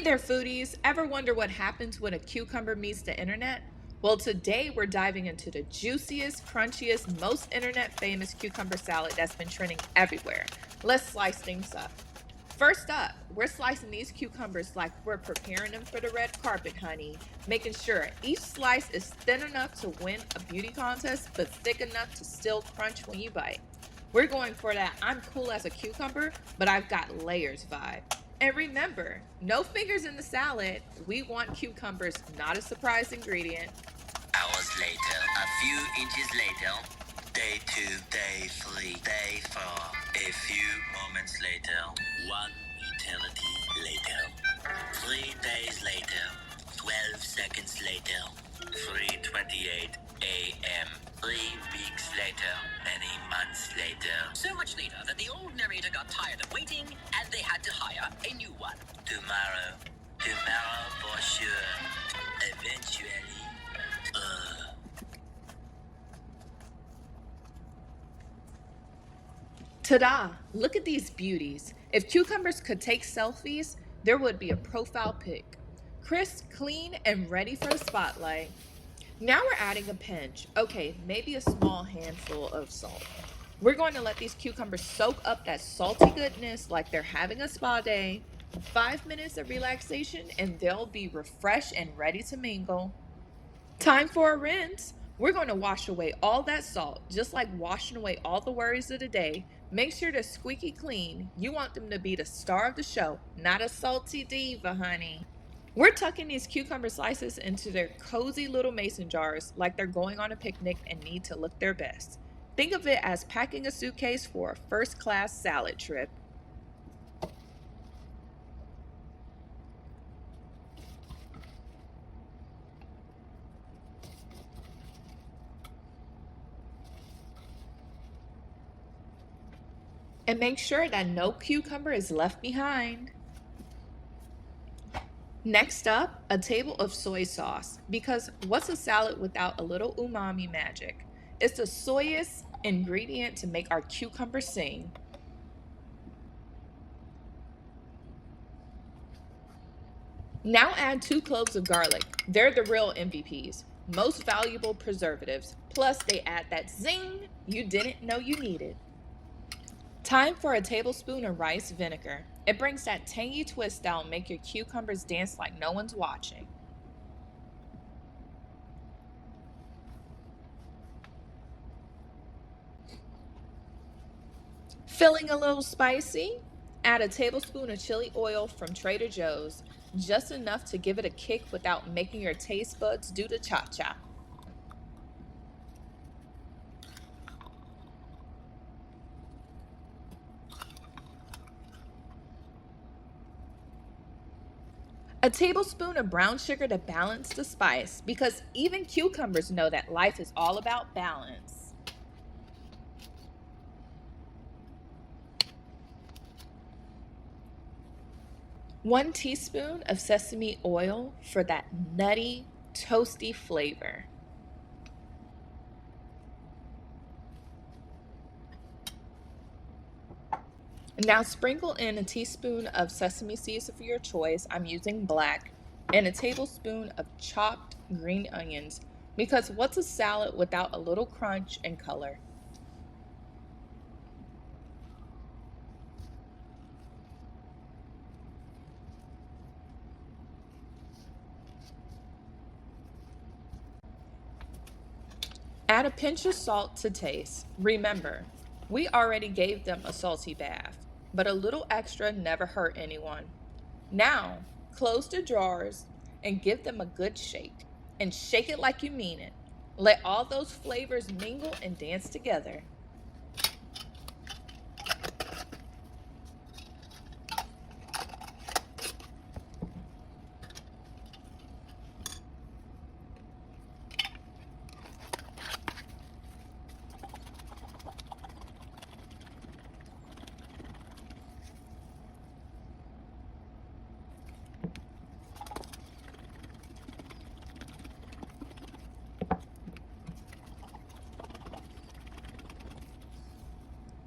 There, foodies. Ever wonder what happens when a cucumber meets the internet? Well, today we're diving into the juiciest, crunchiest, most internet famous cucumber salad that's been trending everywhere. Let's slice things up. First up, we're slicing these cucumbers like we're preparing them for the red carpet, honey, making sure each slice is thin enough to win a beauty contest, but thick enough to still crunch when you bite. We're going for that I'm cool as a cucumber, but I've got layers vibe. And remember, no fingers in the salad. We want cucumbers, not a surprise ingredient. Hours later, a few inches later, day 2, day 3, day 4, a few moments later, 1 eternity later, 3 days later, 12 seconds later, 3:28 a.m., 3 weeks later, many months later. So much later that the old narrator got tired of waiting and they had to hire a new one. Tomorrow for sure, eventually, Ta-da! Look at these beauties. If cucumbers could take selfies, there would be a profile pic. Crisp, clean, and ready for the spotlight. Now we're adding a pinch. Okay, maybe a small handful of salt. We're going to let these cucumbers soak up that salty goodness like they're having a spa day. 5 minutes of relaxation and they'll be refreshed and ready to mingle. Time for a rinse. We're going to wash away all that salt, just like washing away all the worries of the day. Make sure they're squeaky clean. You want them to be the star of the show, not a salty diva, honey. We're tucking these cucumber slices into their cozy little mason jars like they're going on a picnic and need to look their best. Think of it as packing a suitcase for a first-class salad trip. And make sure that no cucumber is left behind. Next up, a table of soy sauce, because what's a salad without a little umami magic? It's the soyest ingredient to make our cucumber sing. Now add 2 cloves of garlic. They're the real MVPs, most valuable preservatives. Plus they add that zing you didn't know you needed. Time for a tablespoon of rice vinegar. It brings that tangy twist that'll make your cucumbers dance like no one's watching. Feeling a little spicy? Add a tablespoon of chili oil from Trader Joe's, just enough to give it a kick without making your taste buds do the cha-cha. A tablespoon of brown sugar to balance the spice, because even cucumbers know that life is all about balance. One teaspoon of sesame oil for that nutty, toasty flavor. Now sprinkle in a teaspoon of sesame seeds of your choice. I'm using black, and a tablespoon of chopped green onions, because what's a salad without a little crunch and color? Add a pinch of salt to taste. Remember, we already gave them a salty bath, but a little extra never hurt anyone. Now, close the drawers and give them a good shake. And shake it like you mean it. Let all those flavors mingle and dance together.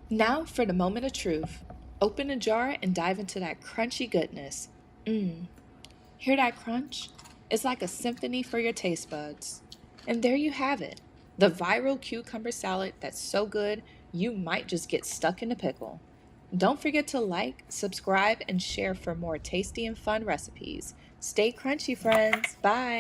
Now for the moment of truth. Open a jar and dive into that crunchy goodness. Mmm. Hear that crunch? It's like a symphony for your taste buds. And there you have it, the viral cucumber salad that's so good you might just get stuck in a pickle. Don't forget to like, subscribe, and share for more tasty and fun recipes. Stay crunchy, friends. Bye.